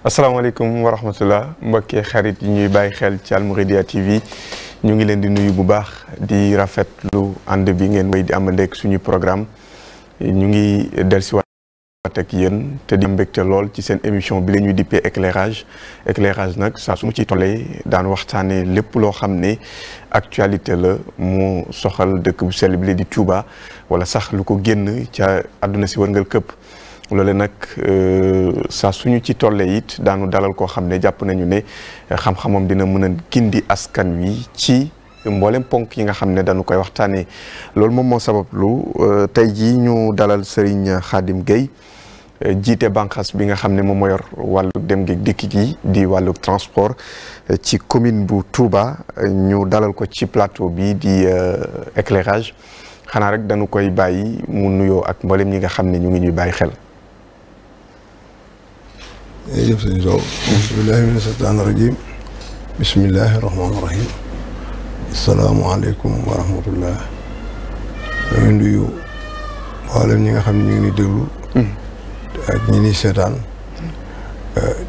asalaamaaleykum wa rahmatullah mbokkee xarit yi ñuy bàyyi xel ci Almouridiyyah TV ñu ngi leen di nuyu bu baax di rafetlu ànd bi ngeen way di amandeek suñu programme ñu ngi dellusiwaat ak yéen te di mbégte lool ci seen émission bi la ñuy dippee éclairage nag saa su ma ciy tollee daan waxtaanee lépp loo xam ne actualité la mu soxal dëkk bu sell bi la di Touba wala sax lu ko génn ca àdduna si wërngal këpp loole nag saa suñu ci tollee it daanu dalal koo xam ne jàpp nañu ne xam-xamam dina mën a gindi askan wi ci mboolem ponk yi nga xam ne dañu koy waxtaanee loolu moom moo sabablu tey jii ñu dalal Serigne Khadim Gueye jiite bànqaas bi nga xam ne moom moo yor wàllu dem gi dikk gi di wàllu transport ci commune bu Touba ñu dalal ko ci plateau bi di éclairage xanaa rek dañu koy bàyyi mu nuyoo ak mboolem ñi nga xam ne ñu ngi ñuy bàyyi xel. jërëjëf sëñ Sow. bismillahi mina shaytaani rajim. bismillahi rahmaani rahim. asalaamaaleykum wa rahmatullah. ñu ngi nuyu mboolem ñi nga xam ne ñu ngi ñuy déglu. ak ñi ni seetaan.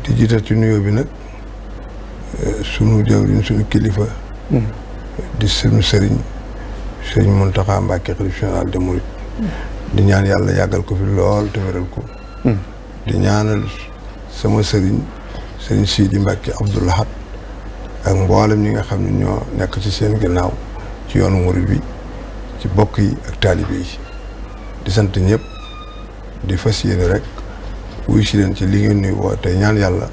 di jiital ci nuyoo bi nag sunu jawriñ sunu kilifa. di sunu sëriñ Mountakha Mbacké xalifa général des mourides. di ñaan yàlla yàggal ko fi lool te wéral ko. di ñaanal sama sëriñ Sidi Mbacké Abdou Lahad ak mboolem ñi nga xam ne ñoo nekk ci seen gannaaw ci yoonu murid bi ci bokk yi ak taalibe yi di sant ñëpp di fas yéene rek wuy si leen ci li ngeen nuy woo tey ñaan yàlla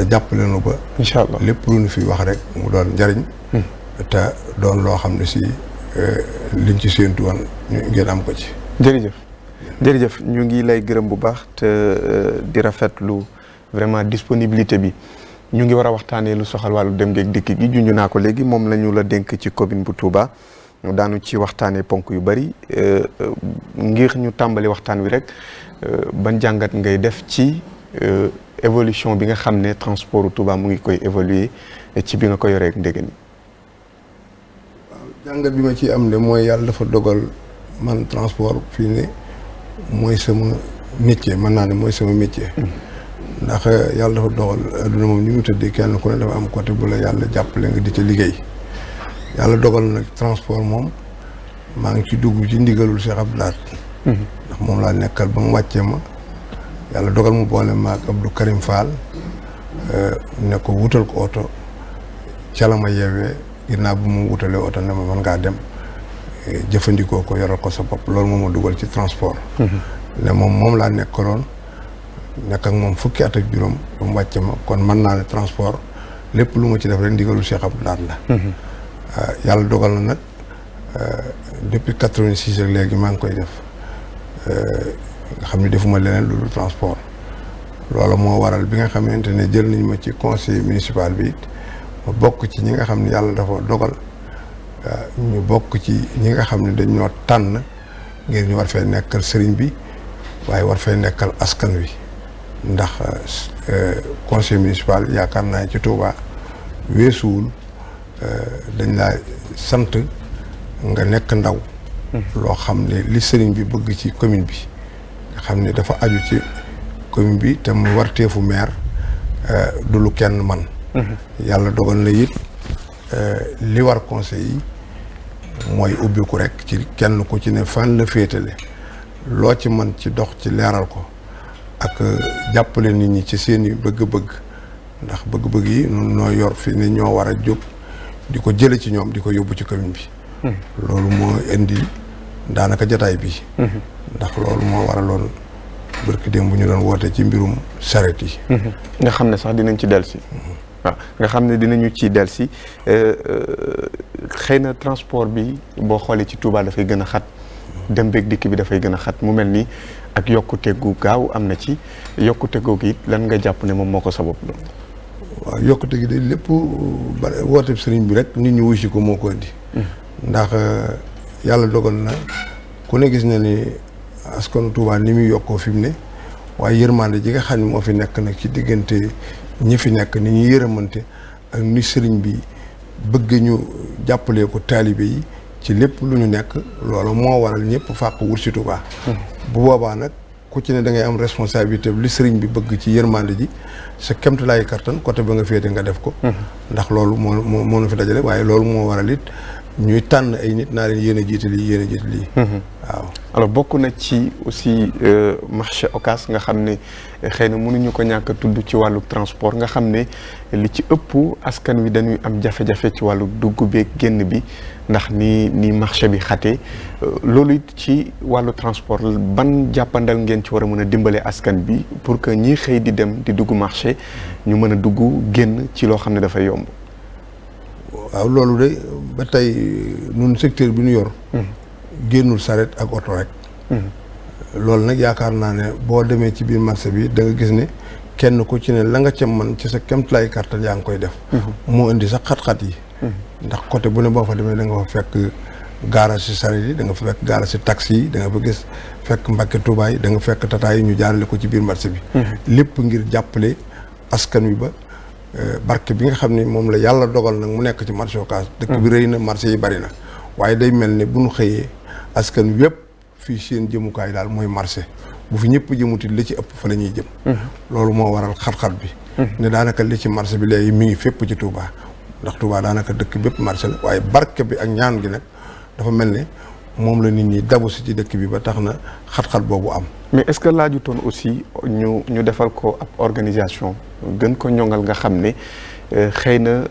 jàppale nu ba incha allah lépp lu nu fi wax rek mu doon njariñ te doon loo xam ne si liñ ci séentu woon ngeen am ko ci. jërëjëf ñu ngi lay gërëm bu baax te di rafetlu vraiment disponibilité bi ñu ngi war a waxtaanee lu soxal wàllu dem geeg dikk gi junj naa ko léegi moom la ñu la dénk ci commune bu Touba daanu ci waxtaanee ponk yu bari ngir ñu tàmbali waxtaan wi rek ban jàngat ngay def ci évolution bi nga xam ne transport Touba mu ngi koy évoluer ci bi nga ko yoree ak ndégani. jàngat bi ma ci am de mooy yàlla dafa dogal man transport fii ne mooy sama métier mën naa ne mooy sama métier. ndax yàlla dafa dogal adduna moom ni mu tëddee kenn ku ne dafa am côté bu la yàlla jàppale nga di ca liggéey. yàlla dogal nag transport moom maa ngi ci dugg ci ndigalul Cheikh Abdou Lahad. ndax moom laa nekkal ba mu wàccee ma. yàlla dogal mu boole ma ak Abdou Karim Fall ne ko wutal ko oto ca la ma yeewee ginnaaw bu mu wutalee oto ne ma mën ngaa dem jëfandikoo ko yoral ko sa bopp loolu moom ma dugal ci transport. ne moom laa nekkaloon nekk ak moom fukki at ak juróom ba mu wàcce ma kon mën naa ne transport lépp lu ma ci def rek ndigalul Cheikh Abdou Lahad la. yàlla dogal na nag depuis 86 ak léegi maa ngi koy def nga xam ne defuma leneen lu dul transport loolu moo waral bi nga xamante ne jël nañ ma ci conseil municipal bi it ma bokk ci ñi nga xam ne yàlla dafa dogal ñu bokk ci ñi nga xam ne dañoo tànn ngir ñu war fee nekkal sëriñ bi waaye war fee nekkal askan wi ndax conseil municipal yaakaar naa ci Touba weesuwul dañ laa sant nga nekk ndaw loo xam ne li sëriñ bi bëgg ci commune bi nga xam ne dafa aju ci commune bi te mu warteefu maire du lu kenn man yàlla dogal na it li war conseil yi mooy ubbiku rek ci kenn ku ci ne fan la féetale loo ci man ci dox ci leeral ko ak jàppale nit ñi ci seeni bëgg-bëgg ndax bëgg-bëgg yi nun noo yor fi ne ñoo war a jóg di ko jële ci ñoom di ko yóbbu ci commune bi loolu moo indi daanaka jataay bi ndax loolu moo waraloon barki démb bu ñu doon woote ci mbirum saret yi nga xam ne sax dinañ ci dellusi waaw nga xam ne dinañu ci dellusi xëy na transport bi boo xoolee ci Touba dafay gën a xat dem beeg dikk bi dafay gën a xat mu mel ni ak yokkute gu gaaw am na ci yokkute googu it lan nga jàpp ne moom moo ko sabab loolu. waaw yokkute gi de lépp ba woote sëriñ bi rek nit ñi wuy si ko moo ko indi ndax yàlla dogal na ku ne gis na ni askanu Touba ni muy yokkoo fi mu ne waaye yërmande ji nga xam ne moo fi nekk nag ci diggante ñi fi nekk ni ñu yërëmante ak ni sëriñ bi bëgg ñu jàppalee ko taalibe yi ci lépp lu ñu nekk loolu moo waral ñëpp fàq wut si Touba bu boobaa nag ku ci ne da ngay am responsabilité li sëriñ bi bëgg ci yërmande ji sa kemtalaay kattan côté ba nga féete nga def ko ndax loolu moo na fi dajale waaye loolu moo waral it ñuy tànn ay nit naa leen yéen a jiite lii waaw. alors bokk na ci aussi marché Ocass nga xam ne xëy na mënuñu ko ñàkk a tudd ci wàllu transport nga xam ne li ci ëpp askan wi dañuy am jafe-jafe ci wàllu dugg beeg génn bi ndax ni marché bi xate loolu it ci wàllu transport ban jàppandal ngeen ci war a mën a dimbale askan bi pour que ñii xëy di dem di dugg marché ñu mën a dugg génn ci loo xam ne dafay yomb. waaw loolu de ba tey ñun secteur bi ñu yor. génnul saret ak oto rek. loolu nag yaakaar naa ne boo demee ci biir marché bi da nga gis ne kenn ku ci ne la nga ca man ci sa kemtalaay kartal yaa ngi koy def. moo indi sax xat-xat yi. ndax côté bu ne boo fa demee da nga fa fekk garage si saret yi da nga fa fekk garage si taxi yi da nga fa gis fekk Mbàkke Tuubaa yi da nga fekk tata yi ñu jaarale ko ci biir marché bi. lépp ngir jàppale askan wi ba. barke bi nga xam ne moom la yàlla dogal nag mu nekk ci marché Ocass dëkk bi rëy na marché yi bari na waaye day mel ne bu ñu xëyee askan wi yëpp fii seen jëmukaay daal mooy marché bu fi ñëpp jëmutit li ci ëpp fa la ñuy jëm loolu moo waral xat-xat bi ne daanaka li ci marché bi léegi mi ngi fépp ci Touba ndax Touba daanaka dëkk bépp marché la waaye barke bi ak ñaan gi nag dafa mel ne moom la nit ñi dabu si ci dëkk bi ba tax na xat-xat boobu am. mais est-ce que laajutoon aussi ñu defal ko ab organisation gën ko ñoŋal nga xam ne xëy na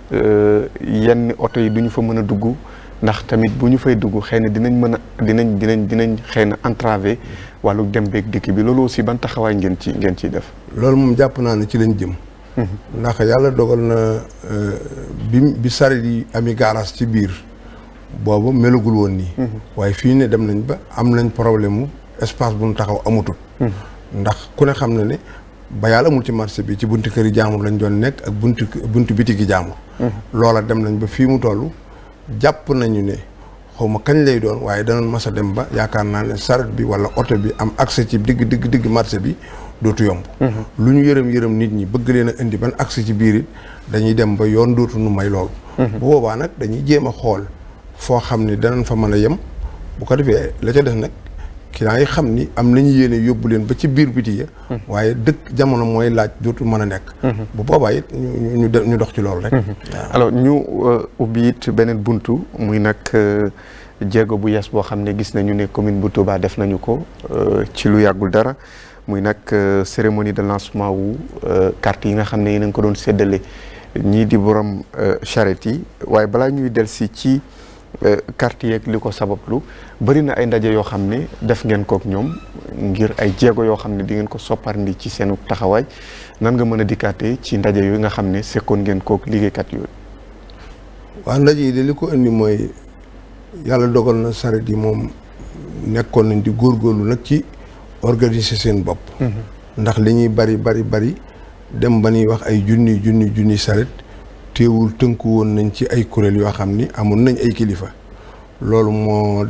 yenn oto yi du ñu fa mën a dugg ndax tamit bu ñu fay dugg xëy na dinañ xëy na entraver wàllu dem beeg dikk bi loolu aussi ban taxawaay ngeen ciy def. loolu moom jàpp naa ne ci lañ jëm. ndax yàlla dogal na bi saret yi ami garage ci biir. boobu melagul woon nii. waaye fii ne dem nañ ba am nañ problème mu espace bu nu taxaw amatul. ndax ku ne xam na ne ba yàlla amul ci marché bi ci buntu kër yi jaamur lañ doon nekk ak buntu bitigi jaamur. loola dem nañ ba fii mu toll jàpp nañu ne xaw ma kañ lay doon waaye danoon mas a dem ba yaakaar naa ne saret bi wala oto bi am accès ci digg marché bi dootu yomb. lu ñu yërëm nit ñi bëgg leen a indi ban accès ci biir it dañuy dem ba yoon dootu nu may loolu. bu boobaa nag dañuy jéem a xool. foo xam ni danañ fa mën a yem bu ko defee la ca def nag clients yi xam ni am nañu yéene yóbbu leen ba ci biir biti ya waaye dëkk jamono mooy laaj dootu mën a nekk. bu boobaa it ñu dox ci loolu rek. alors ñu ubbi it beneen buntu muy nag jéego bu yees boo xam ne gis nañu ne commune bu Touba def nañu ko ci lu yàggul dara muy nag cérémonie de lancement wu carte yi nga xam ne yéen a ngi ko doon séddale ñii di borom charrette yi waaye balaa ñuy delsi ci. carte yeeg li ko sabablu bëri na ay ndaje yoo xam ne def ngeen kook ñoom ngir ay jéego yoo xam ne di ngeen ko sopparndi ci seenu taxawaay nan nga mën a dikkaatee ci ndaje yooyu nga xam ne sekkoon ngeen kook liggéeykat yooyu. waaw ndaje yi de li ko indi mooy yàlla dogal na saret yi moom nekkoon nañ di góorgóorlu nag ci organiser seen bopp. ndax li ñuy bari dem ba ñuy wax ay junni saret. teewul tënku woon nañ ci ay kuréel yoo xam ni amoon nañ ay kilifa loolu moo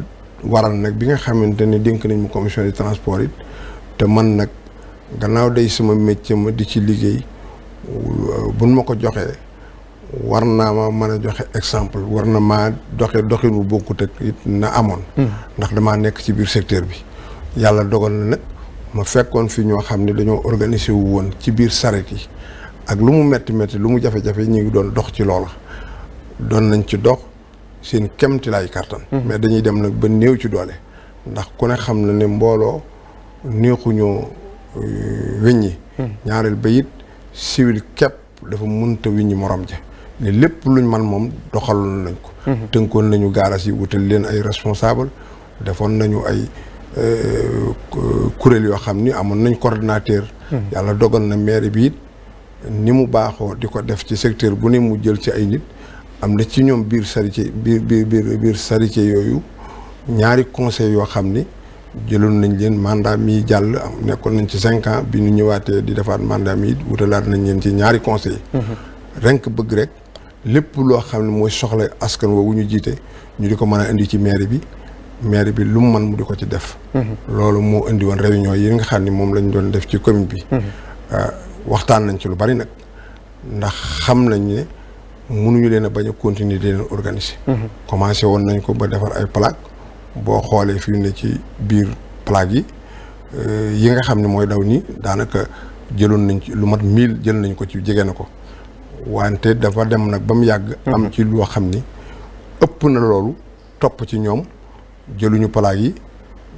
waral nag bi nga xamante ne dénk nañ mu commission de transport it te man nag gannaaw day sama métier ma di ci liggéey buñ ma ko joxee war naa ma mën a joxe exemple war na maa doxin wu bokkut ak it na amoon. ndax damaa nekk ci biir secteur bi yàlla dogal na nag ma fekkoon fi ñoo xam ne dañoo organiser wu woon ci biir saret yi. ak lu mu metti lu mu jafe-jafe ñu ngi doon dox ci loola doon nañ ci dox seen kemtilaay kartan mais dañuy dem nag ba néew ci doole ndax ku ne xam na ne mbooloo neexuñoo weññi ñaareel ba it civil képp dafa mënta weññi morom ja ne lépp luñ man moom doxaloon nañ ko tënkoon nañu gaaras yi wutal leen ay responsable defoon nañu ay kuréel yoo xam ni amoon nañ coordinateur yàlla dogal na maire bi it ni mu baaxoo di ko def ci secteur bu ne mu jël ci ay nit am na ci ñoom biir charité yooyu ñaari conseil yoo xam ni jëloon nañ leen mandat mi jàll nekkoon nañ ci 5 ans bi ñu ñëwaatee di defaat mandat mi wutalaat nañ leen ci ñaari conseil renk bëgg rek lépp loo xam ne mooy soxla askan woowu ñu jiite ñu di ko mën a indi ci mairie bi lu mu mën mu di ko ci def loolu moo indi woon réunion yi nga xam ne moom lañ doon def ci commune bi waxtaan nañ ci lu bari nag ndax xam nañ ne mënuñu leen a bañ a continuer di leen organiser. commencé woon nañ ko ba defar ay plaque boo xoolee fi mu ne ci biir plaque yi yi nga xam ne mooy daw nii daanaka jëloon nañ ci lu mat 1000 jël nañ ko ci jege na ko wante dafa dem nag ba mu yàgg. am ci loo xam ni ëpp na loolu topp ci ñoom jëluñu plaque yi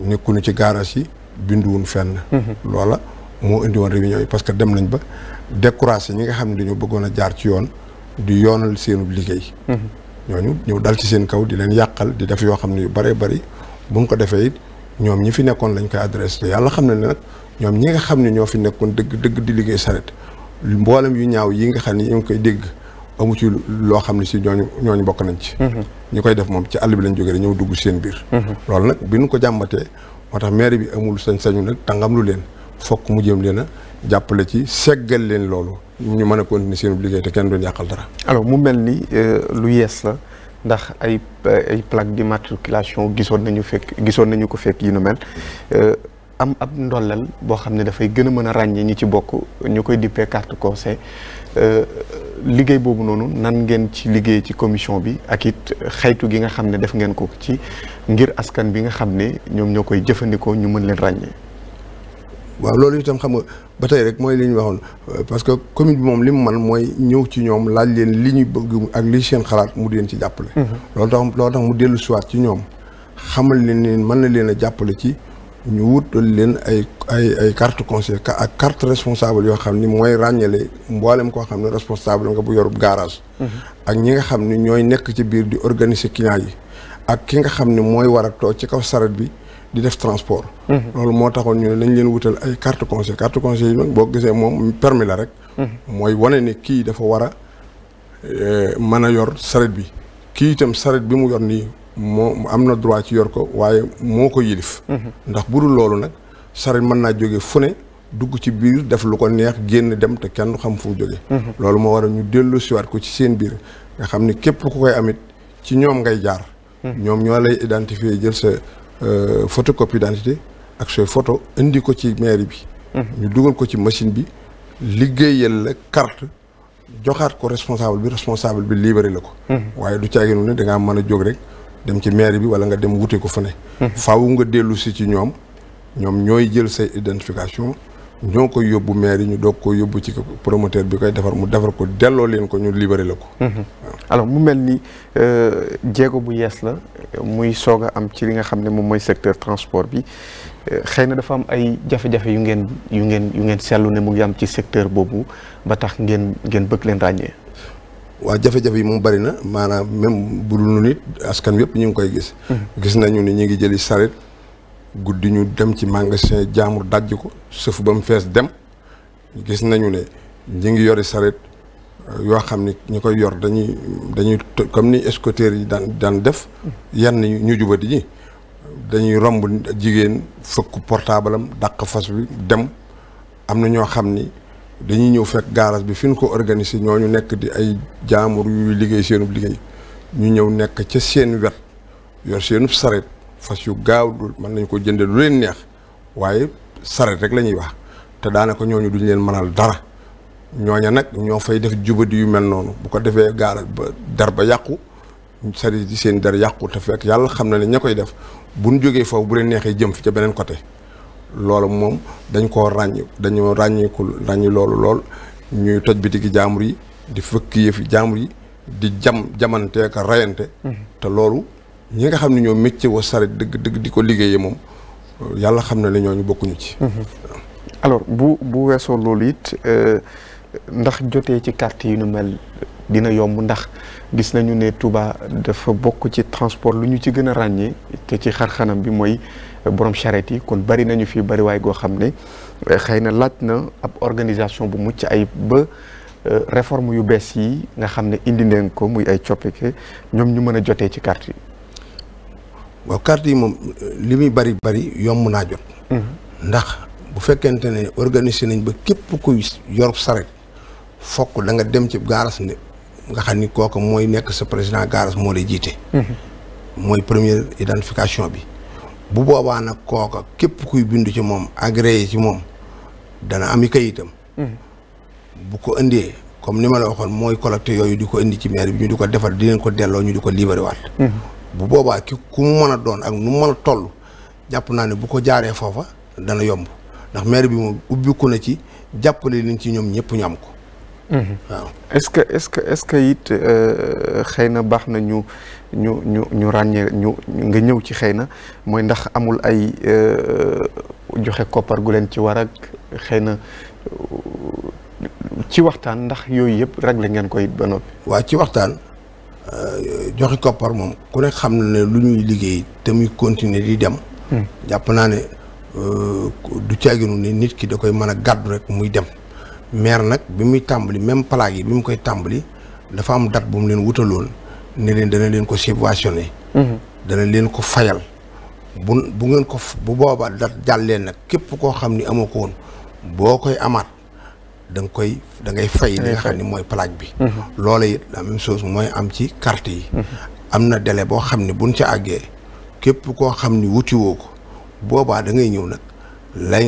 nekkuñu ci garage yi binduwuñ fenn. loola moo indi woon réunion yi parce que dem nañ ba découragé ñi nga xam ne dañoo bëggoon a jaar ci yoon di yoonal seenu liggéey. ñooñu ñëw dal ci seen kaw di leen yàqal di def yoo xam ne yu bëree bëri buñ ko defee it ñoom ñi fi nekkoon lañ koy adressé te yàlla xam ne nag ñoom ñi nga xam ne ñoo fi nekkoon dëgg di liggéey saret mboolem yu ñaaw yi nga xam ne ñu ngi koy dégg amu ci loo xam ne si ñooñu bokk nañ ci. ñi koy def moom ci àll bi lañ jógee ñëw dugg seen biir. loolu nag bi ñu ko jàmbatee moo tax maire bi amul sañ-sañu nag tàngam lu leen fokk mu jéem leen a jàppale ci seggal leen loolu ñu mën a continuer seen liggéey te kenn doon yàqal dara. alors mu mel ni lu yees la ndax ay plaque d'immatriculation gisoon nañu ko fekk yi nu mel am ab ndollal boo xam ne dafay gën a mën a ràññee ñi ci bokk ñu koy dippee carte conseil liggéey boobu noonu nan ngeen ci liggéey ci commission bi ak it xaytu gi nga xam ne def ngeen ko ci ngir askan bi nga xam ne ñoom ñoo koy jëfandikoo ñu mën leen ràññee. waaw loolu itam xam nga ba tey rek mooy li ñu waxoon parce que commune bi moom li mu man mooy ñëw ci ñoom laaj leen li ñu bëgg ak li seen xalaat mu di leen ci jàppale. loolu tax mu dellu siwaat ci ñoom xamal leen ni mën na leen a jàppale ci ñu wutal leen ay carte conseil ak carte responsable yoo xam ni mooy ràññale mboolem koo xam ne responsable nga bu yorub garage. ak ñi nga xam ne ñooy nekk ci biir di organiser client yi ak ki nga xam ne mooy war a toog ci kaw saret bi di def transport. loolu moo taxoon ñu ne nañ leen wutal ay carte conseil yi nag boo gisee moom permis la rek. mooy wane ne kii dafa war a mën a yor saret bi kii itam saret bi mu yor nii moo am na droit ci yor ko waaye moo ko yilif. ndax bu dul loolu nag saret mën naa jóge fu ne dugg ci biir def lu ko neex génn dem te kenn xam fu mu jóge. loolu moo war a ñu dellu siwaat ko ci seen biir nga xam ne képp ku koy amit ci ñoom ngay jaar. ñoom ñoo lay identifier jël sa photocopie d'identité ak say photo indi ko ci mairie bi. ñu dugal ko ci machine bi liggéeyal la carte joxaat ko responsable bi libéré la ko. waaye du caaginu ne da ngaa mën a jóg rek dem ci mairie bi wala nga dem wute ko fu ne. faaw nga dellu si ci ñoom ñooy jël say identification ñoo koy yóbbu mairie ñu doog ko yóbbu ci promoteur bi koy defar mu defar ko delloo leen ko ñu libéré la ko. alors mu mel ni jéego bu yees la muy soog a am ci li nga xam ne moom mooy secteur transport bi xëy na dafa am ay jafe-jafe yu ngeen seetlu ne mu ngi am ci secteur boobu ba tax ngeen bëgg leen ràññee. waa jafe-jafe yi moom bari na maanaam même bu dul nit askan yëpp ñu ngi koy gis. gis nañu ni ñu ngi jëli saret guddi ñu dem ci magasin jaamur dajj ko sëf ba mu fees dem gis nañu ne ñu ngi yori saret yoo xam ni ñu koy yor dañuy comme ni escorteurs yi daan def yenn ñu jubati ji dañuy romb jigéen fëkk portable am dàq fas bi dem am na ñoo xam ni dañuy ñëw fekk garage bi fi ñu ko organiser ñooñu nekk di ay jaamur yuy liggéey seenub liggéey ñu ñëw nekk ca seen wet yor seenub saret fas yu gaaw mën nañ ko jënde lu leen neex waaye saret rek la ñuy wax te daanaka ñooñu duñ leen mënal dara ñooña nag ñoo fay def jubadi yu mel noonu bu ko defee garage ba der ba yàqu saret yi seen der yàqu te fekk yàlla xam na ne ña koy def buñ jógee foofu bu leen neexee jëm fi ca beneen côté loolu moom dañ koo dañoo ràññi loolu lool ñuy toj bitiki jaamur yi di fëkk yëfi jaamur yi di jamantee ka rayante te loolu ñi nga xam ne ñoo métier wa saret dëgg di ko liggéeyee moom yàlla xam na ne ñooñu bokkuñu ci. alors bu weesoo loolu it ndax jotee ci carte yi nu mel dina yomb ndax gis nañu ne Touba dafa bokk ci transport lu ñu ci gën a ràññee te ci xar-xanam bi mooy borom charrette yi kon bari nañu fi bari waay goo xam ne xëy na laaj na ab organisation bu mucc ay ba réforme yu bees yi nga xam ne indi neen ko muy ay coppite ñoom ñu mën a jotee ci carte yi. waaw carte yi moom li muy bari yomb naa jot. ndax bu fekkente ne organiser nañ ba képp kuy yor saret fokk da nga dem ci gaaras ne nga xam ni kooku mooy nekk sa président gaaras moo lay jiite. mooy première identification bi. bu boobaa nag kooka képp kuy bindu ci moom agréé ci moom dana ami kayitam. bu ko indee comme ni ma la waxoon mooy collecté yooyu di ko indi ci maire bi ñu di ko defar di leen ko delloo ñu di ko libéré waat. bu boobaa ku mu mën a doon ak nu mu mën a toll jàpp naa ne bu ko jaaree foofa dana yomb ndax maire bi moom ubbiku na ci jàppale liñ ci ñoom ñëpp ñu am ko. waaw est-ce que it xëy na baax na ñu ràññee nga ñëw ci xëy na mooy ndax amul ay joxe koppar gu leen ci war ak xëy na ci waxtaan ndax yooyu yëpp réglé ngeen koy ba noppi. waaw ci waxtaan joxe koppar moom ku nekk xam na ne lu ñuy liggéey te muy continuer di dem. jàpp naa ne du caaginu ne nit ki da koy mën a gàddu rek muy dem. maire nag bi muy tàmbali même plaque yi bi mu koy tàmbali dafa am date bu mu leen wutaloon ne leen dana leen ko subventionné. dana leen ko fayal. bu ngeen ko bu boobaa date jàllee nag képp koo xam ni amoo ko woon boo koy amaat da ngay fay li nga xam ni mooy plaque bi. loola it la même chose mooy am ci carte yi. am na délai boo xam ne buñ ca àggee képp koo xam ni wuti woo ko boobaa da ngay ñëw nag. la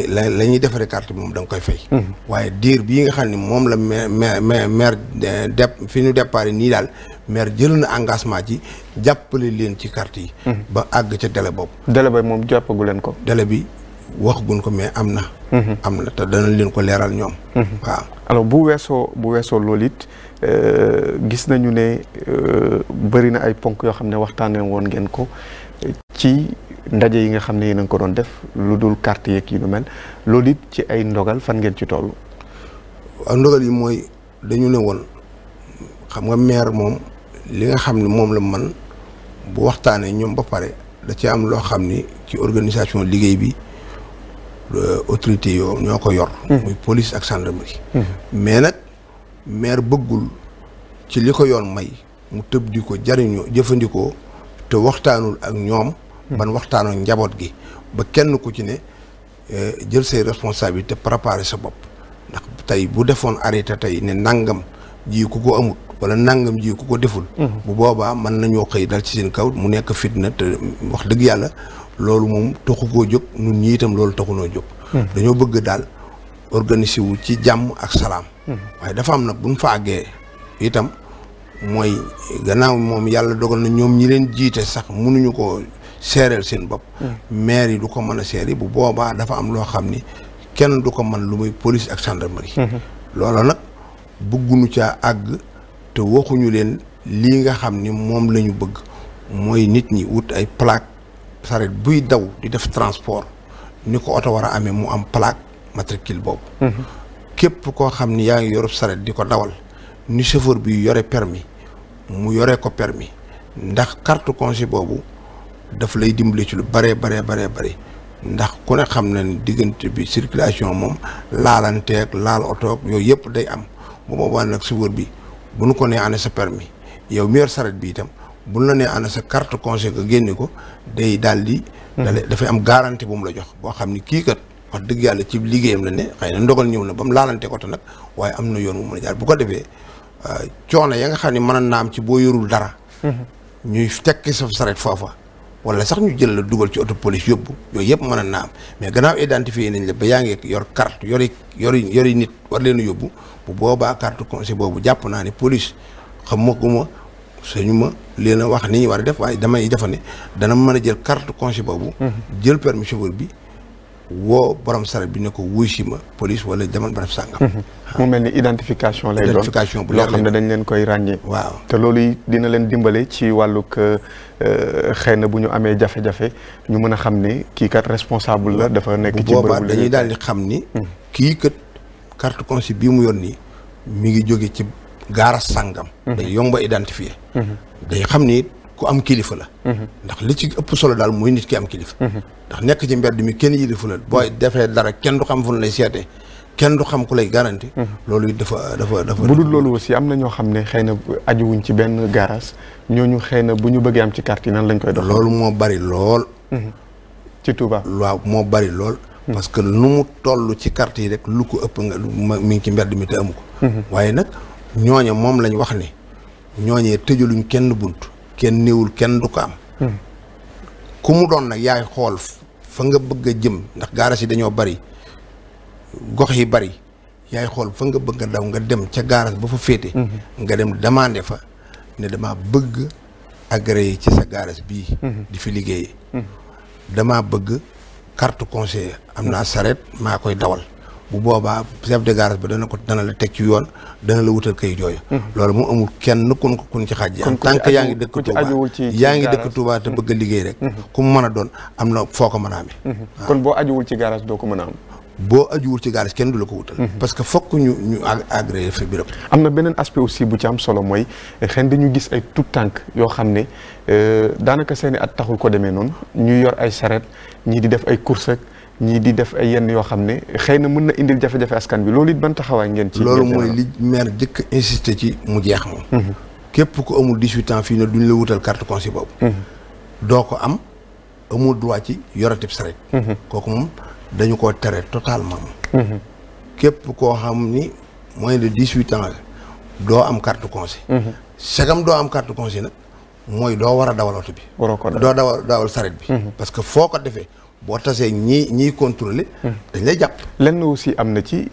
ñuy defaree carte bi moom da nga koy fay. waaye diir bii nga xam ne moom la maire fi ñu départ nii daal maire jël na engagement ci jàppale leen ci carte yi. ba àgg ca délai boobu. délai ba moom jàppagu leen ko. délai bi waxaguñ ko mais am na. am na te dana leen ko leeral ñoom. waaw alors bu weesoo loolu it gis nañu ne bëri na ay ponk yoo xam ne waxtaanee woon ngeen ko ci. ndaje yi nga xam ne yéen a ngi ko doon def lu dul carte yeeg yi nu mel loolu it ci ay ndogal fan ngeen ci toll. waaw ndogal yi mooy dañu ne woon xam nga maire moom li nga xam ne moom la man bu waxtaanee ñoom ba pare da ci am loo xam ni ci organisation liggéey bi autorité yoo ñoo ko yor. muy police ak gendarmerie. mais nag maire bëggul ci li ko yoon may mu tëb di ko jariñoo jëfandikoo te waxtaanul ak ñoom. ban waxtaanoo njaboot gi ba kenn ku ci ne jël say responsabilité préparer sa bopp ndax tey bu defoon arrêté tey ne nangam ji ku ko amut wala nangam ji ku ko deful. bu boobaa mën nañoo xëy dal ci seen kaw mu nekk fitna te wax dëgg yàlla loolu moom taxu koo jóg ñun ñii itam loolu taxunoo jóg. dañoo bëgg daal organiser wu ci jàmm ak salaam. waaye dafa am nag buñ fa àggee itam mooy gannaaw moom yàlla dogal na ñoom ñi leen jiite sax mënuñu ko. seereel seen bopp. maire yi du ko mën a seeri bu boobaa dafa am loo xam ni kenn du ko mën lu muy police ak gendarmerie. loola nag bëgguñu caa àgg te waxuñu leen lii nga xam ni moom la ñu bëgg mooy nit ñi wut ay plaque saret buy daw di def transport ni ko oto war a amee mu am plaque matricule boobu. képp koo xam ni yaa ngi yor saret di ko dawal ni chauffeur bi yore permis mu yore ko permis ndax carte congé boobu. daf lay dimbali ci lu bëree bëri ndax ku ne xam na ni diggante bi circulation moom laalanteeg laal oto yooyu yëpp day am bu boobaa nag chauffeur bi bu nu ko nee ana sa permis yow mi yor saret bi itam bu la nee ana sa carte congé nga génne ko day daal di. dafay am garantie bu mu la jox boo xam ni kii kat wax dëgg yàlla ci liggéeyam la ne xëy na ndogal ñëw na ba mu laalanteeg oto nag waaye am na yoon mu mën a jaar bu ko defee coono ya nga xam ne mën na am ci boo yorul dara. ñuy tekki sa saret foofa. wala sax ñu jël la dugal ci auto police yóbbu yooyu yëpp mën a naam mais gannaaw identifié nañ la ba yaa ngi yor carte yori nit war leen a yóbbu bu boobaa carte conseil boobu jàpp naa ne police xamaguma suñu ma leen a wax ni ñu war a def waaye damay defa ne dana mën a jël carte conseil boobu. jël permis chauffeur bi woo borom saret bi ne ko wuy si ma police wala demal barab sàngam. mu mel ni identification lay doon identification bu loo xam ne dañ leen koy ràññee. waaw te loolu dina leen dimbale ci wàllug xëy na bu ñu amee jafe-jafe ñu mën a xam ne kii kat responsable la dafa nekk ci bërëbu boobaa dañuy daal di xam ni. kii kat carte conseil bii mu yor nii mi ngi jóge ci gaara sàngam. day yomb a identifier. day xam ni ku am kilifa la. ndax li ci ëpp solo daal mooy nit ki am kilifa. ndax nekk ci mbedd mi kenn yilifu la booy defee dara kenn du xam fu lay seetee kenn du xam ku lay garanti. loolu it dafa. bu dul loolu aussi am na ñoo xam ne xëy na ajuwuñ ci benn garage ñooñu xëy na bu ñu bëggee am ci carte yi nan lañ koy dox. loolu moo bari lool. ci Touba. waaw moo bari lool. parce que nu mu toll ci carte yi rek lu ko ëpp nga mi ngi ci mbedd mi te amu ko. waaye nag ñooña moom lañ wax ne ñooñee tëjaluñ kenn bunt kenn néewul kenn du ko am. ku mu doon nag yaay xool fa nga bëgg a jëm ndax garage yi dañoo bari gox yi bari yaay xool fa nga bëgg a daw nga dem ca garage ba fa féete. nga dem demander fa ne dama bëgg agréé ci sa garage bii. di fi liggéeyee. dama bëgg carte conseiller am naa sareet maa koy dawal bu boobaa chef de garage ba dana la teg ci yoon dana la wutal kayit yooyu. loolu mu amul kenn kun ci xaaj. en tant que yaa ngi dëkk Touba te bëgg a liggéey rek. ku mu mën a doon am na foo ko mën a amee. kon boo ajuwul ci garage doo ko mën a am. boo ajuwul ci garage kenn du la ko wutal. parce que fokk ñu agréé fa biram. am na beneen aspect aussi bu ci am solo mooy xëy na dañu gis ay tout tànk yoo xam ne daanaka seen i at taxul ko demee noonu ñuy yor ay sareet ñii di def ay course ak ñii di def ay yenn yoo xam ne xëy na mën na indil jafe-jafe askan bi loolu it ban taxawaay ngeen ci. loolu mooy li maire jëkk insister ci mu jeex moom. képp ku amul 18 ans fii ne duñ la wutal carte conseil boobu. doo ko am amul droit ci yoratib sareet. kooku moom dañu koo tere totalement. képp koo xam ni moins de 18 ans doo am carte conseil. segam doo am carte conseil nag mooy doo war a dawal oto bi. waroo ko doo dawal sareet bi. parce que foo ko defee. boo tasee ñiy contrôler dañ lay jàpp. lenn aussi am na ci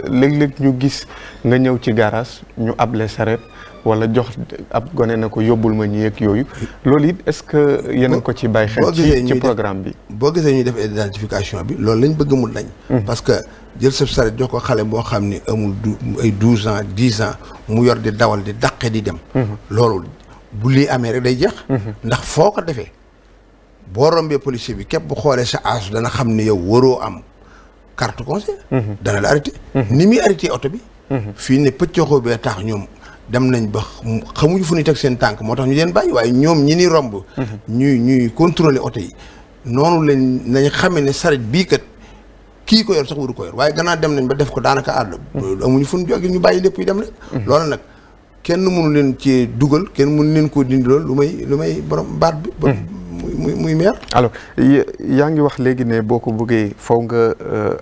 léeg-léeg ñu gis nga ñëw ci garage ñu able sareet wala jox ab gone na ko yóbbul ma ñi ak yooyu loolu it est-ce que yéen a ko ci bàyyi xel ci programme bi. boo gisee ñuy def identification bi loolu lañ bëgg mu dañ. parce que jël sa sareet jox ko xale boo xam ni amul ay 12 ans 10 ans mu yor di dawal di dàqe di dem. loolu bu lii amee rek day jeex. ndax foo ko defee. boo rombee policier bi képp bu xoolee sa âge dana xam ne yow waroo am carte conseil. dana la arrêté. ni muy arrêté oto bi. fii ne pëccoxoo bee tax ñoom dem nañ ba xamuñu fu ñuy teg seen tànk moo tax ñu leen bàyyi waaye ñoom ñi ni romb. ñuy contrôler oto yi. noonu lañ xamee ne saret bii kat kii ko yor sax waru ko yor waaye gannaaw dem nañ ba def ko daanaka àll. amuñu fu ñu jógee ñu bàyyi lépp yi dem rek. loolu nag kenn mënu leen ci dugal kenn mënu leen koo dindi loolu lu may borom baat bi. muy maire. alors yaa ngi wax léegi ne boo ko bëggee faw nga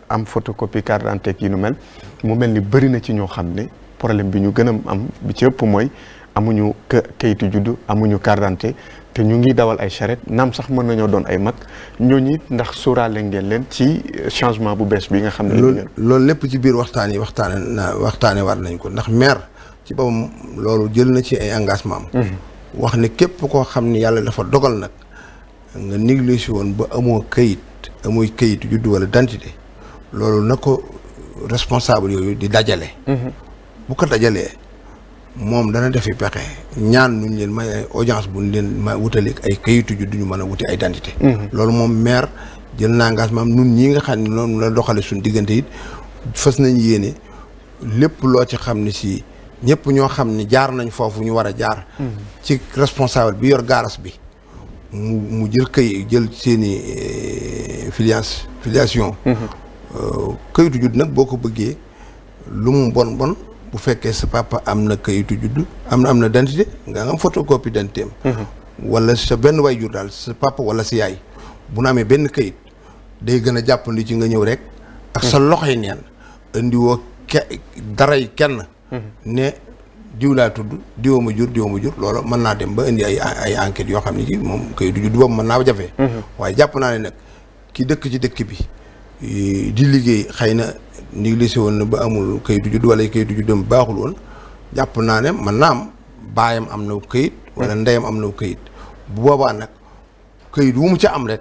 am photocopie carte d'identité yi nu mel mu mel ni bëri na ci ñoo xam ne problème bi ñu gën a am bi ci ëpp mooy amuñu kayitu juddu amuñu carte d'identité te ñu ngi dawal ay charrette naam sax mën nañoo doon ay mag ñooñu it ndax sóoraale ngeen leen ci changement bu bees bi nga xam ne. loolu lépp ci biir waxtaan yi waxtaane war nañ ko ndax maire ci boppam loolu jël na ci ay engagement am. wax ne képp koo xam ni yàlla dafa dogal nag. nga négligé woon ba amoo kayit juddu wala identité loolu na ko responsable yooyu di dajale. bu ko dajalee moom dana defi pexe ñaan nuñ leen may ay audience buñ leen ma wutaleeg ay kayitu juddu ñu mën a wuti ay identité. loolu moom maire jël na engagement nun ñi nga xam ne noonu la doxale suñ diggante it fas nañ yéene lépp loo ci xam ne si ñëpp ñoo xam ne jaar nañ foofu ñu war a jaar. ci responsable bi yor garas bi. mu jël seeni filiation. kayitu judd nag boo ko bëggee lu mu bon bu fekkee sa papa am na kayitu judd am na identité nga am photocopie d'identité am. wala sa benn waajur daal sa papa wala sa yaay bu na amee benn kayit day gën a jàppandi ci nga ñëw rek. ak sa loxoy neen indi woo daray kenn. ne diw laa tudd diwoo ma jur loolu mën naa dem ba indi ay enquêtes yoo xam ne ci moom kayitu juddu boobu mën naa jafe. waaye jàpp naa ne nag ki dëkk ci dëkk bi di liggéey xëy na négligé woon na ba amul kayitu juddu wala kayitu juddam baaxul woon jàpp naa ne mën naa am baayam am na kayit. wala ndeyam am na kayit. bu boobaa nag kayit wu mu ca am rek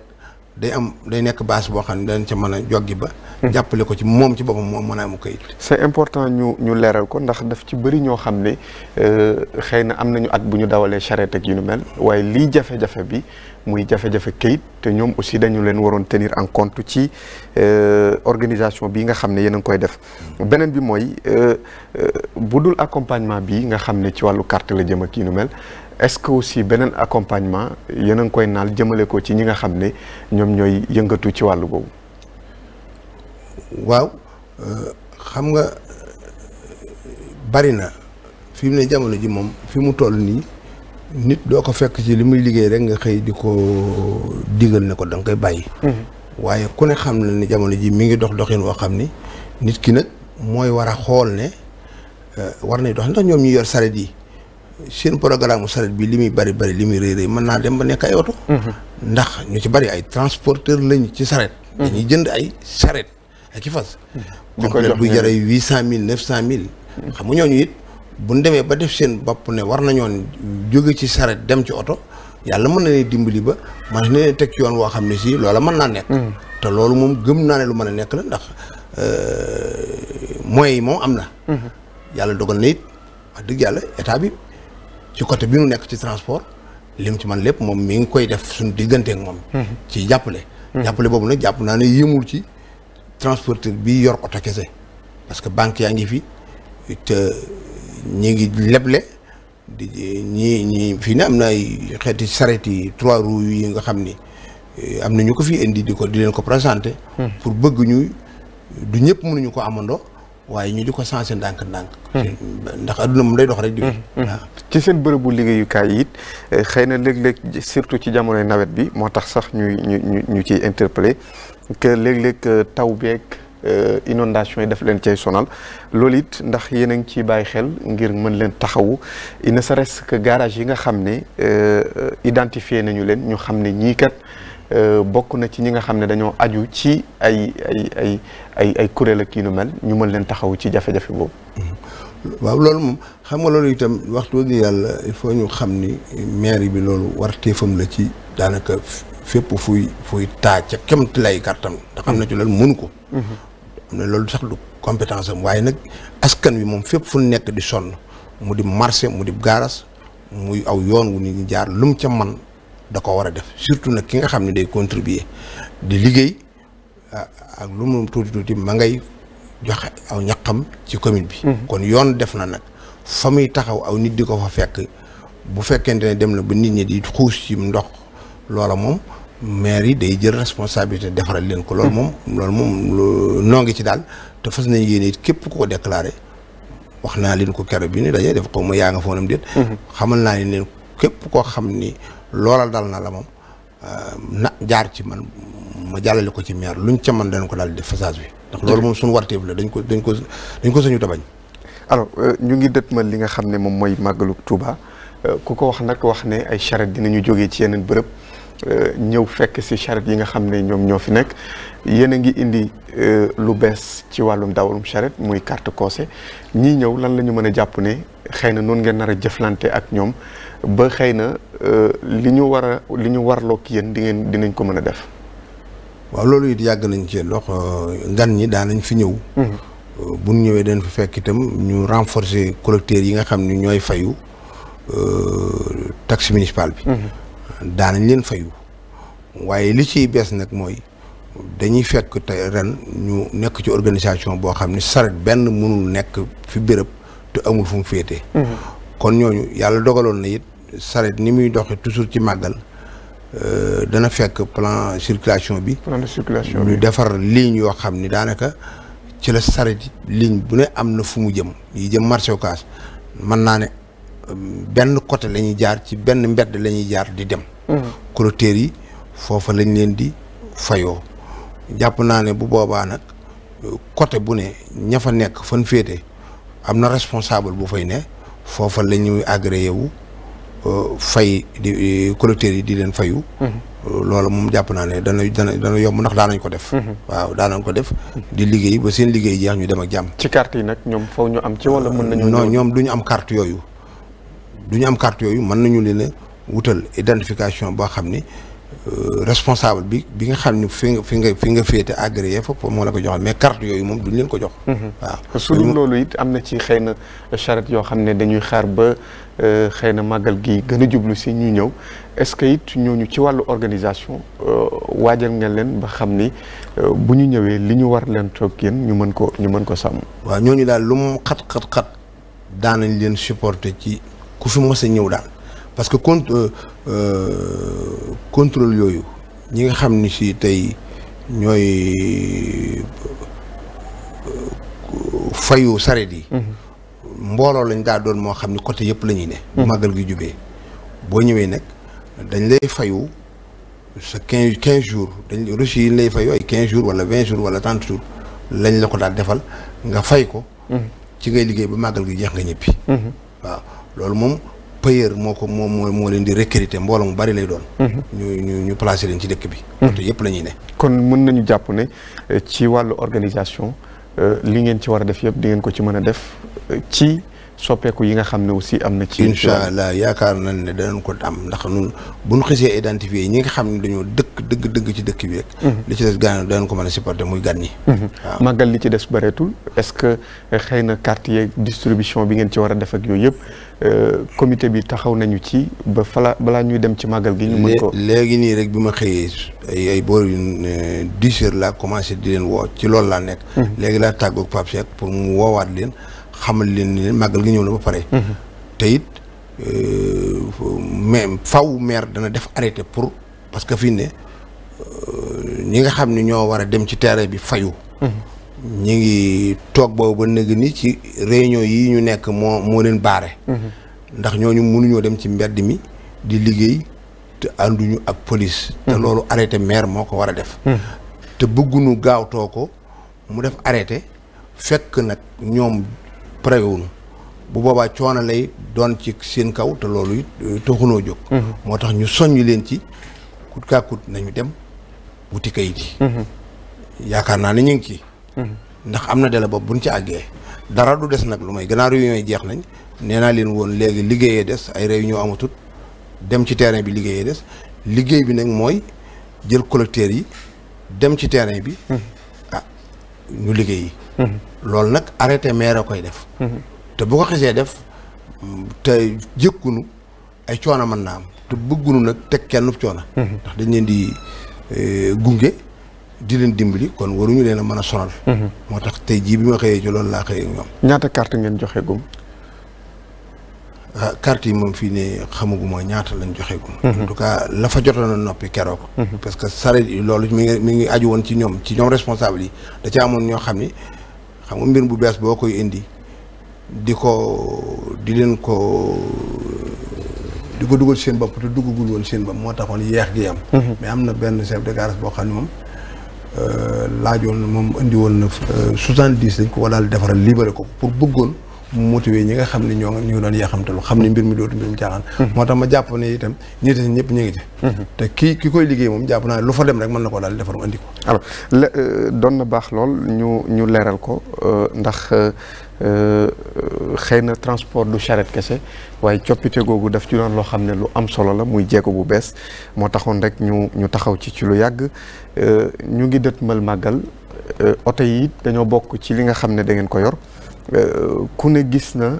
day nekk base boo xam ne dañ ca mën a joggi ba. jàppale ko ci moom ci boppam moom mën a amu kayit. c'est important ñu leeral ko ndax daf ci bëri ñoo xam ne xëy na am nañu at bu ñu dawalee charrette ak yu nu mel waaye lii jafe-jafe bi muy jafe-jafe kayit te ñoom aussi dañu leen waroon tenir en compte ci organisation bi nga xam ne yéen a ngi koy def. beneen bi mooy bu dul accompagnement bi nga xam ne ci wàllu carte la jëm ak yu nu mel. est-ce que aussi beneen accompagnement yéen a ngi koy naal jëmale ko ci ñi nga xam ne ñoom ñooy yëngatu ci wàllu boobu. waaw xam nga bari na fi mu ne jamono ji moom fi mu toll nii nit doo ko fekk ci li muy liggéey rek nga xëy di ko digal ne ko da nga koy bàyyi. waaye ku ne xam na ni jamono ji mi ngi doxin woo xam ni nit ki nag mooy war a xool ne war nay dox ndax ñoom ñu yor saret yi. seen programme saret bi li muy bari li muy rëy mën naa dem ba nekk ay oto. ndax ñu ci bari ay transporteur lañu ci saret. dañuy jënd ay saret ak i fas. complète bu jaree 800 000 900 000. xam nga ñooñu it bu ñu demee ba def seen bopp ne war nañoon jóge ci saret dem ci oto yàlla mën na leen dimbali ba man ne teg ci yoon woo xam ne si loola mën naa nekk. te loolu moom gëm naa ne lu mën a nekk la ndax moyens yi moom am na. yàlla dogal na it wax dëgg yàlla état bi ci côté bi nu nekk ci transport lim ci man lépp moom mi ngi koy def suñu digganteek moom. ci jàppale. jàppale boobu nag jàpp naa ne yëmul ci transporteur bi yor oto kese parce que banque yaa ngi fi te ñi ngi leble ñi fii ne am na ay xeeti sareet yi 3 roues yi nga xam ni am na ñu ko fi indi di leen ko présenté. pour bëgg ñu du ñëpp mënuñu ko amandoo waaye ñu di ko sensé ndànk-ndànk. ndax adduna moom day dox rek. waaw ci seen bërëbu liggéeyukaay yi it xëy na léeg-léeg surtout ci jamonoy nawet bi moo tax sax ñu ciy interpellé que léeg-léeg taw beeg inondation yi daf leen cay sonal loolu it ndax yéen a ngi ciy bàyyi xel ngir mën leen taxawu ne serait-ce que garage yi nga xam ne identifié nañu leen ñu xam ne ñii kat bokk na ci ñi nga xam ne dañoo aju ci ay kuréel ak yu nu mel ñu mën leen taxawu ci jafe-jafe boobu. waaw loolu moom xam nga loolu itam waxtu dëgg yàlla il faut ñu xam ni maire bi loolu warteefam la ci daanaka fépp fuy taaj ca kemt lay kàttan ndax xam na ci loolu mënu ko. am na loolu sax du compétence am waaye nag askan wi moom fépp fu nekk di sonn mu di marché mu di gaaras muy aw yoon wu nit ñi jaar lu mu ca man da ko war a def surtout nag ki nga xam ne day contribuer di liggéey ak lu mu tuuti ma ngay joxe aw ñaqam ci commune bi. kon yoon def na nag fa muy taxaw aw nit di ko fa fekk bu fekkente ne dem na ba nit ñi di xuus ci ndox loola moom maire yi day jël responsabilité defaral leen ko. loolu moom noo ngi ci daal te fas nañ yéene it képp ku ko déclaré wax naa leen ko keroog bi ni dajee def ko ma yaa nga foonam déet. xamal naa leen képp koo xam ni loola dal na la moom na jaar ci man ma jàllale ko ci maire luñ ca man dañ ko daal di def façage bi. ndax loolu moom suñu warteef la dañ ko sañu tabañ. alors ñu ngi dëtmal li nga xam ne moom mooy màggalu Touba ku ko wax nag wax ne ay charrette dinañu jógee ci yeneen bërëb ñëw fekk si charrette yi nga xam ne ñoom ñoo fi nekk yéen a ngi indi lu bees ci wàllum dawalum charrette muy carte corsé ñii ñëw lan la ñu mën a jàpp ne xëy na noonu ngeen nar a jëflante ak ñoom ba xëy na li ñu warloo ak yéen dinañ ko mën a def. waaw loolu it yàgg nañ ci lox gan ñi daan nañ fi ñëw. bu ñu ñëwee dañ fi fekk itam ñu renforcer collecteurs yi nga xam ni ñooy fayu taxe municipale bi. daan nañ leen fayu waaye li ciy bees nag mooy dañuy fekk te ren ñu nekk ci organisation boo xam ni saret benn mënul nekk fi béréb te amul fu mu féetee. kon ñooñu yàlla dogaloon na it saret ni muy doxee toujours ci màggal. dana fekk plan circulation bi. plan de circulation bi ñu defar ligne yoo xam ni daanaka ci la saret ligne bu ne am na fu mu jëm yi jëm marché Ocass mën naa ne benn côté la ñuy jaar ci benn mbedd la ñuy jaar di dem. collecteurs yi foofa lañ leen di fayoo jàpp naa ne bu boobaa nag côté bu ne ña fa nekk fan féete am na responsable bu fay ne foofa la ñuy agréé wu. fay di collecteurs yi di leen fayu. loolu moom jàpp naa ne dana yomb ndax daanañ ko def. waaw daanañ ko def. di liggéey ba seen liggéey jeex ñu dem ak jàmm. ci carte yi nag ñoom faw ñu am ci wala mën nañu. non ñoom du ñu am carte yooyu. mën nañu leen a wutal identification boo xam ni responsable bi nga xam ni fi nga féete agréé foofu moo la ko joxal mais carte yooyu moom duñ leen ko jox. waaw su dul loolu it am na ci xëy na charrette yoo xam ne dañuy xaar ba xëy na màggal gi gën a jublu si ñu ñëw est-ce que it ñooñu ci wàllu organisation waajal ngeen leen ba xam ni bu ñu ñëwee li ñu war leen toog yéen ñu mën ko sàmm. waaw ñooñu daal lu mu xat daanañ leen supporter ci ku fi mos a ñëw daal. parce que contrôle yooyu ñi nga xam ni si tey ñooy fayu saret yi. mbooloo lañ daa doon moo xam ni côté yëpp la ñuy ne. bu màggal gi jubee boo ñëwee nag dañ lay fayu sa 15 jours dañ reçu yi lay fayu ay 15 jours wala 20 jours wala 30 jours lañ la ko daal defal nga fay ko. ci ngay liggéey ba màggal gi jeex nga ñëppi. waaw loolu moom. payeur moo leen di recruter mbooloo mu bari lay doon. ñu placer leen ci dëkk bi. côté yëpp la ñuy ne. kon mën nañu jàpp ne ci wàllu organisation li ngeen ci war a def yëpp di ngeen ko ci mën a def ci soppeeku yi nga xam ne aussi am na ci. incha allah yaakaar nañ ne danañ ko am ndax ñun bu ñu xisee identifier ñi nga xam ne dañoo dëgg ci dëkk bi rek. li ci des gaañ danañ ko mën a supporter muy gan ñi. waaw màggal li ci des bëreetul est-ce que xëy na carte yeeg distribution bi ngeen ci war a def ak yooyu yëpp comité bi taxaw nañu ci ba balaa ñuy dem ci màggal gi. ñu mën ko léegi nii rek bi ma xëyee ay boor yu 10 heures laa commencé di leen woo ci loolu laa nekk. léegi laa tàggoog Pape Cheikh pour mu woowaat leen. xamal leen ni màggal gi ñëw na ba pare. te it mais faw maire dana def arrêté pour parce que fii ne ñi nga xam ni ñoo war a dem ci terrain bi fayu. ñi ngi toog boobu ba nëgg ni ci réunion yi ñu nekk moo leen baare. ndax ñooñu mënuñoo dem ci mbedd mi di liggéey te ànduñu ak police. te loolu arrêté maire moo ko war a def. te bëgguñu gaawtoo ko mu def arrêté fekk nag ñoom. préwunu bu boobaa coono lay doon ci seen kaw te loolu it taxunoo jóg. moo tax ñu soññ leen ci kut kaa kut nañu dem wuti kayit yi. yaakaar naa ne ñu ngi ci. ndax am na délai boobu buñ ci àggee dara du des nag lu may gannaaw réunion yi jeex nañ nee naa leen woon léegi liggéeyee des ay réunion amatut dem ci terrain bi liggéeyee des liggéey bi nag mooy jël collecteurs yi dem ci terrain bi. ñu liggéey yi. loolu nag arrêté maire a koy def. te bu ko xisee def te jëkkunu ay coono mën naa am te bëggunu nag teg kenn coono. ndax dañ leen di gunge di leen dimbali kon waruñu leen a mën a sonal. moo tax tey jii bi ma xëyee ci loolu laa xëyee ñoom. ñaata carte ngeen joxe gum. carte yi moom fii ne xamaguma ñaata lañ joxe gum. en tout cas la fa jotoon a noppi keroog. parce que sareet yi loolu mi ngi aju woon ci ñoom responsable yi da ca amoon ñoo xam ni xam nga mbir bu bees boo koy indi di ko dugal seen bopp te duggagul woon seen bopp moo taxoon yeex gi am. mais am na benn chef de garage boo xam ne moom laajoon moom indi woon na 70 dañ ko ko daal defaral libéré ko pour bëggoon mu motiver ñi nga xam ne ñu ngi doon yeexamtalu xam ne mbir mi dootu mbirum caaxaan. moo tax ma jàpp ne itam ñi des ñëpp ñu ngi ci. te ki koy liggéey moom jàpp naa ne lu fa dem rek mën na koo daal defar mu andi ko. alors doon na baax lool ñu leeral ko ndax xëy na transport du charrette kese waaye coppite googu daf ci doon loo xam ne lu am solo la muy jéego bu bees moo taxoon rek ñu taxaw ci lu yàgg ñu ngi dëtmal màggal oto yi dañoo bokk ci li nga xam ne da ngeen ko yor. ku ne gis na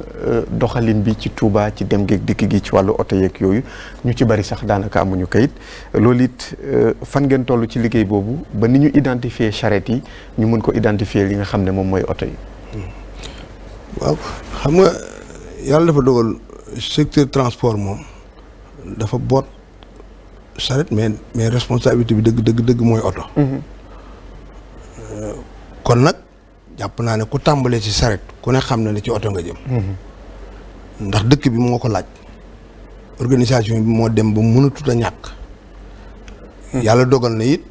doxalin bi ci Touba ci dem geeg dikk gi ci wàllu oto yeeg yooyu ñu ci bari sax daanaka amuñu kayit loolu it fan ngeen toll ci liggéey boobu ba ni ñu identifier charrette yi ñu mën ko identifier li nga xam ne moom mooy oto yi. waaw xam nga yàlla dafa dogal secteur transport moom dafa boot charrette mais responsabilité bi dëgg mooy oto. kon nag. jàpp naa ne ku tàmbalee ci saret ku ne xam na ne ci oto nga jëm. ndax dëkk bi moo ko laaj. organisation bi moo dem ba mënatut a ñàkk. yàlla dogal na it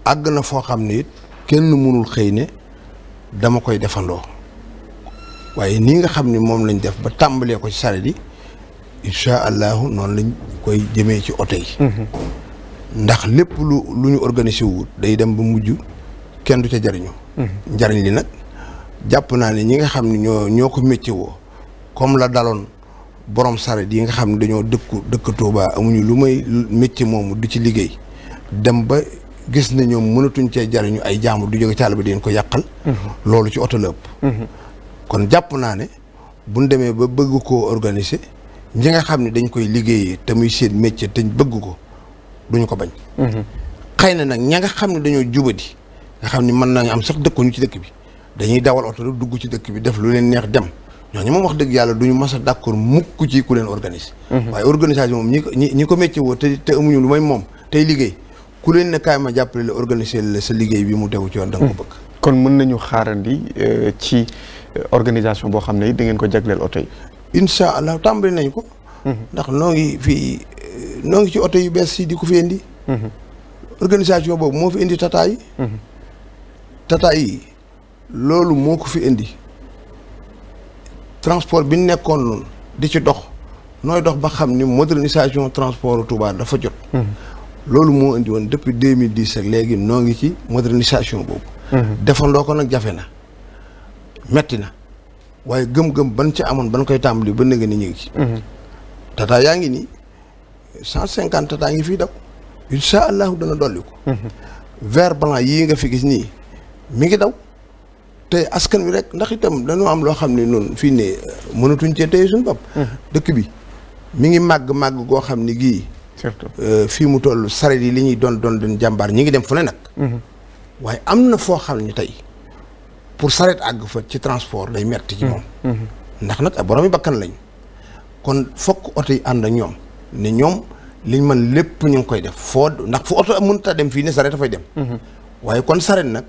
àgg na foo xam ne it kenn mënul xëy ne dama koy defandoo waaye nii nga xam ne moom lañ def ba tàmbalee ko ci saret yi incha allahu noonu lañ koy jëmee ci oto yi. ndax lépp lu ñu organisé wu day dem ba mujj kenn du ca jariñu. njariñ li nag jàpp naa ne ñi nga xam ne ñoo ko métier woo comme la daloon borom saret yi nga xam ne dañoo dëkk Touba amuñu lu may métier moomu du ci liggéey dem ba gis na ñoom mënatuñ cee jariñu ay jàmbur du jóge càll ba di ko yàqal. loolu ci oto la ëpp. kon jàpp naa ne buñ demee ba bëgg koo organiser ñi nga xam ne dañ koy liggéeyee te muy seen métier te bëgg ko duñu ko bañ. xëy na nag ña nga xam ne dañoo jubadi nga xam ni mën nañu am sax dëkkuñu ci dëkk bi dañuy dawal oto rek dugg ci dëkk bi def lu leen neex dem ñooñu moom wax dëgg yàlla duñu mas a d'accord mukk ci ku leen organiser. waaye organisation moom ñi ko métier woo te amuñu lu may moom tey liggéey ku leen ne kaay ma jàppale la organiser la sa liggéey bi mu tegu ci yoon da nga ko bëgg. kon mën nañu xaarandi ci organisation boo xam ne da ngeen ko jagleel oto yi. incha allah tàmbali nañ ko. ndax noo ngi ci oto yu bees si di ko fi indi. organisation boobu moo fi indi tata yi. tata yi loolu moo ko fi indi transport bi nekkoon noonu di ci dox nooy dox ba xam ni modernisation transport Touba dafa jot. loolu moo indi woon depuis 2010 ak léegi noo ngi ci modernisation boobu. defandoo ko nag jafe na metti na waaye gëm-gëm ban ca amoon ban koy tàmbali ba nëgë ni ñu ngi ci. tata yaa ngi nii 150 tata ngi fii daw incha allahu dana dolli ko. vert blanc yii nga fi gis nii mi ngi daw te askan wi rek ndax itam dañoo am loo xam ne noonu fii ne mënatuñ cee téye suñu bopp. dëkk bi mi ngi màgg goo xam ne gii. surtout fii mu toll saret yi li ñuy doon jàmbaar ñi ngi dem fu ne nag. waaye am na foo xam ne tey pour saret àgg fa ci transport day metti ci moom. ndax nag borom yi bakkan lañ. kon fokk oto yi ànd ak ñoom ne ñoom liñ mën lépp ñu ngi koy def foo ndax fu oto mënut a dem fii ne saret dafay dem. waaye kon saret nag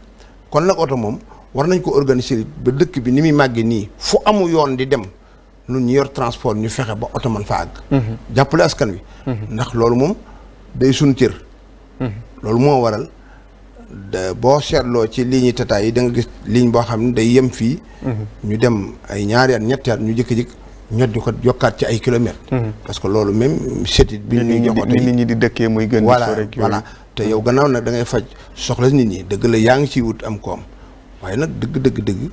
kon nag oto moom war nañ ko organiser ba dëkk bi ni muy màggee nii fu amu yoon di dem nun ñu yor transport ñu fexe ba oto man fa àgg. jàppale askan wi. ndax loolu moom day suñ cër. loolu moo waral boo seetloo ci ligne tata yi da nga gis ligne boo xam ne day yem fii. ñu dem ay ñaari at ñetti at ñu jëkk-jëkk ñot di ko yokkaat ci ay kilomètres. parce que loolu même setit bi ñuy joxoon nit ñi di dëkkee muy gën voilà te yow gannaaw nag da ngay faj soxla nit ñi dëgg la yaa ngi ciy wut am koom waaye nag dëgg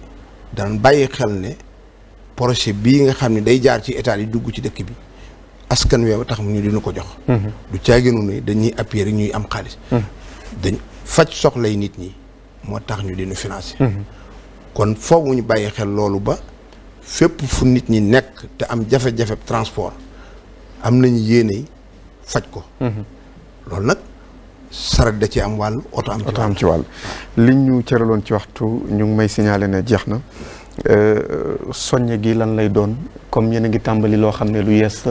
daan bàyyi xel ne projet bii nga xam ne day jaar ci état yi dugg ci dëkk bi askan wi tax ñu dina ko jox. du caaginu ne dañuy appuyer rek ñuy am xaalis. dañ faj soxlay nit ñi moo tax ñu dina financer. kon foofu ñu bàyyi xel loolu ba fépp fu nit ñi nekk te am jafe-jafe transport am nañu yéene faj ko. loolu nag saret da ci am wàll oto am ci wàll liñ ñu cëraloon ci waxtu ñu ngi may signaler ne jeex na soññe gi lan lay doon comme yéen a ngi tàmbali loo xam ne lu yees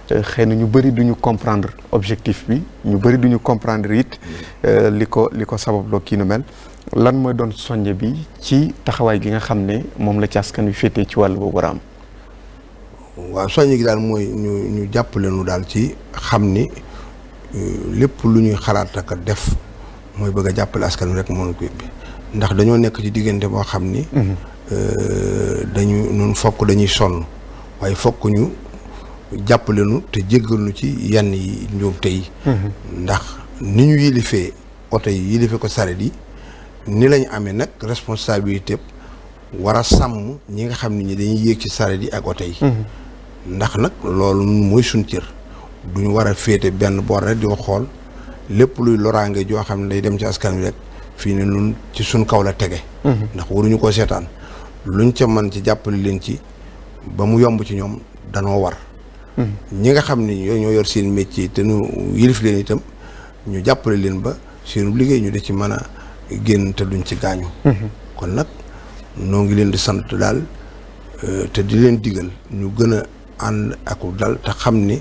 xëy na ñu bëri duñu comprendre objectif bi ñu bëri duñu comprendre it li ko sababloo kii nu mel lan mooy doon soññe bi ci taxawaay gi nga xam ne moom la ci askan wi féetee ci wàll boobu war a am. waaw soññe gi daal mooy ñu jàppale nu daal ci xam ni lépp lu ñuy xalaat ak def mooy bëgg a jàppale askan wi rek moo ko yóbbi ndax dañoo nekk ci diggante boo xam ni. ñun fokk dañuy sonn waaye fokk ñu jàppale nu te jéggal nu ci yenn yi njuumte yi. ndax ni ñu yilifee oto yi yilife ko saret yi ni lañu amee nag responsabilité war a sàmm ñi nga xam ne ñi dañuy yéeg ci saret yi ak oto yi. ndax nag loolu mooy suñ cër duñu war a féete benn boor rek di ko xool lépp luy loraange joo xam ne day dem ci askan wi rek fii ne nun ci suñ kaw la tege. ndax waruñu koo seetaan luñ ca mën ci jàppale leen ci ba mu yomb ci ñoom danoo war. ñi nga xam ni ñoo yor seen métier te nu yilif leen itam ñu jàppale leen ba seen liggéey ñu de ci mën a génn te duñ ci gaañu. kon nag noo ngi leen di sant daal te di leen digal ñu gën a ànd ak dal te xam ni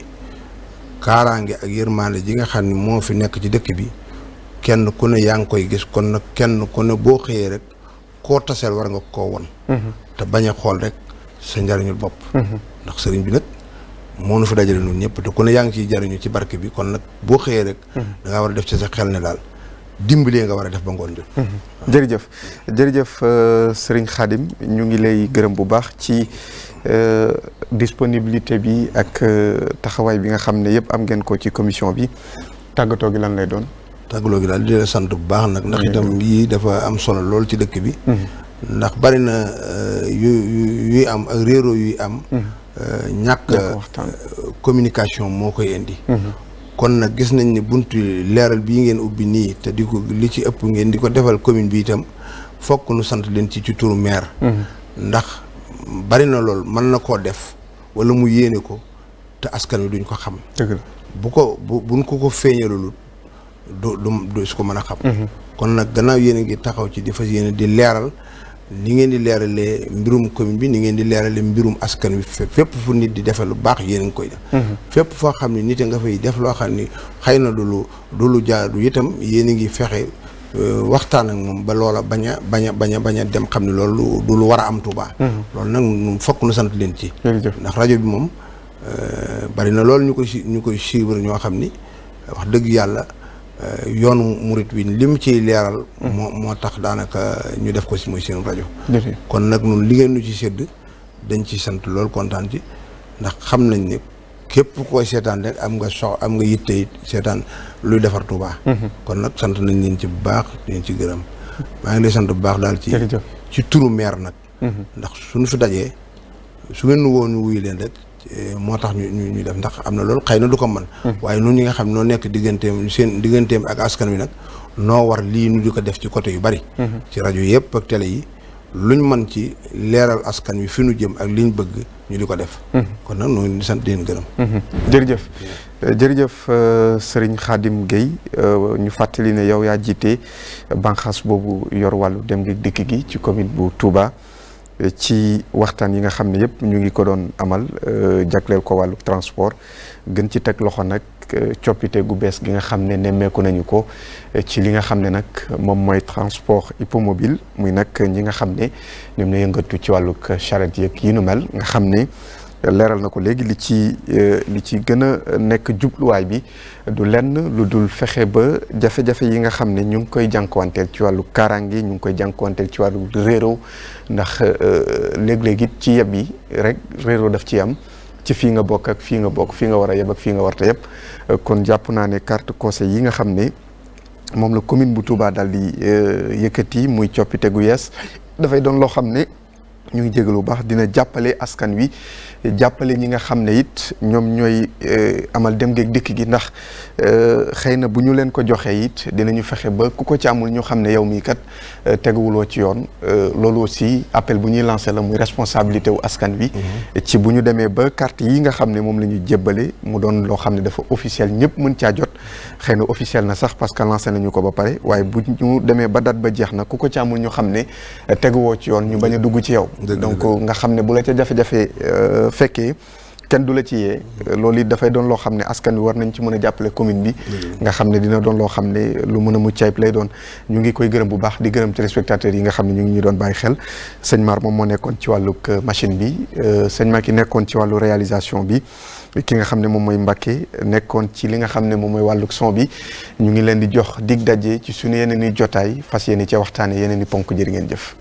kaaraange ak yërmaande ji nga xam ni moo fi nekk ci dëkk bi kenn ku ne yaa ngi koy gis kon nag kenn ku ne boo xëyee rek koo taseel war nga koo won te bañ a xool rek sa njariñul bopp. ndax sëriñ bi nag moo nu fi dajale noonu ñëpp te ku ne yaa ngi ciy jariñu ci barke bi kon nag boo xëyee rek. da ngaa war a def ci sa xel ne daal dimbalee nga war a def ba ngoon jot. jërëjëf sëriñ Khadim ñu ngi lay gërëm bu baax ci disponibilité bi ak taxawaay bi nga xam ne yëpp am ngeen ko ci commission bi tàggatoo gi lan lay doon. tàggaloo gi daal di la sant bu baax nag ndax itam yii dafa am solo lool ci dëkk bi. ndax bari na yuy am ak réeroo yuy am. ñàkk communication moo koy indi. kon nag gis nañ ne buntu leeral bii ngeen ubbi nii te di ko li ci ëpp ngeen di ko defal commune bi itam fokk nu sant leen ci turu maire. ndax bari na lool mën na koo def wala mu yéene ko te askan wi duñ ko xam. dëgg la buñ ko feeñalul du su ko mën a xam. kon nag gannaaw yéen a ngi taxaw ci di fas yéene di leeral ni ngeen di leeralee mbirum commune bi ni ngeen di leeralee mbirum askan wi fépp fu nit di defee lu baax yéen a ngi koy def. fépp foo xam ne nit a nga fay def loo xam ni xëy na du lu jaadu itam yéen a ngi fexe waxtaan ak moom ba loola bañ a dem xam ne loolu du lu war a am Touba. loolu nag fokk nu sant leen ci. ndax rajo bi moom bari na loolu ñu koy suivre ñoo xam ni wax dëgg yàlla. yoonu murit wi li mu ciy leeral. moo tax daanaka ñu def ko si mooy seen rajo. kon nag ñun li ngeen nu ci sédd dañ ci sant lool kontaan ci ndax xam nañ ne képp koy seetaan rek am nga yitte it seetaan luy defar Touba. kon nag sant nañ leen ci bu baax leen ci gërëm maa ngi lay sant bu baax daal ci turu maire nag. ndax suñu fi dajee su ngeen nu woo ñu wuyu leen rek moo tax ñu def ndax am na loolu xëy na du ko mën waaye nun ñi nga xam noo nekk digganteem ak askan wi nag noo war lii nu di ko def ci côté yu bari ci rajo yëpp ak télé yi luñ mën ci leeral askan wi fi nu jëm ak liñ bëgg ñu di ko def kon nag noo ngi sant di leen gërëm jërëjëf Serigne Khadim Gueye ñu fàttali ne yow yaa jiite banqaas boobu yor wàllu dem gi dikk gi ci commune bu Touba ci waxtaan yi nga xam ne yëpp ñu ngi ko doon amal jagleel ko wàllu transport gën ci teg loxo nag coppite gu bees gi nga xam ne nemmeeku nañu ko ci li nga xam ne nag moom mooy transport hippomobile muy nag ñi nga xam ne ñoom ne yëngatu ci wàllu charrette yeeg yi nu mel nga xam ne leeral na ko léegi li ci gën a nekk jubluwaay bi du lenn lu dul fexe ba jafe-jafe yi nga xam ne ñu ngi koy jànkuwanteel ci wàllu kaaraange ñu ngi koy jànkuwanteel ci wàllu réeróo ndax léeg-léeg it ci yeb yi rek réeróo daf ci am ci fii nga bokk ak fii nga bokk fii nga war a yeb ak fii nga warta yeb kon jàpp naa ne carte conseil yi nga xam ne moom la commune bu Touba daal di yëkkati muy coppite gu yees dafay doon loo xam ne ñu ngi jégalu bu baax dina jàppale askan wi jàppale ñi nga xam ne it ñoom ñooy amal dem geeg dikk gi ndax xëy na bu ñu leen ko joxee it dinañu fexe ba ku ko ci amul ñu xam ne yow mii kat teguwuloo ci yoon loolu aussi appel bu ñuy lancé la muy responsabilité wu askan wi. ci bu ñu demee ba carte yi nga xam ne moom la ñu jébbale mu doon loo xam ne dafa officiel ñëpp mën caa jot xëy na officiel na sax parce que lancé nañu ko ba pare waaye bu ñu demee ba date ba jeex na ku ko ci amul ñu xam ne teguwoo ci yoon ñu bañ a dugg ci yow. donc nga xam ne bu la ca jafe-jafe fekkee kenn du la ci yee loolu it dafay doon loo xam ne askan wi war nañ ci mën a jàppale commune bi nga xam ne dina doon loo xam ne lu mën a mucc ayib lay doon ñu ngi koy gërëm bu baax di gërëm téléspectateurs yi nga xam ne ñu ngi ñu doon bàyyi xel sëñ Mar moom moo nekkoon ci wàllug machine bi sëñ Maki nekkoon ci wàllu réalisation bi ki nga xam ne moom mooy Mbacké nekkoon ci li nga xam ne moom mooy wàllug son bi ñu ngi leen di jox dig daje ci suñu yeneen i jotaay fas yéene ci waxtaane yeneen i ponk jërë ngeen jëf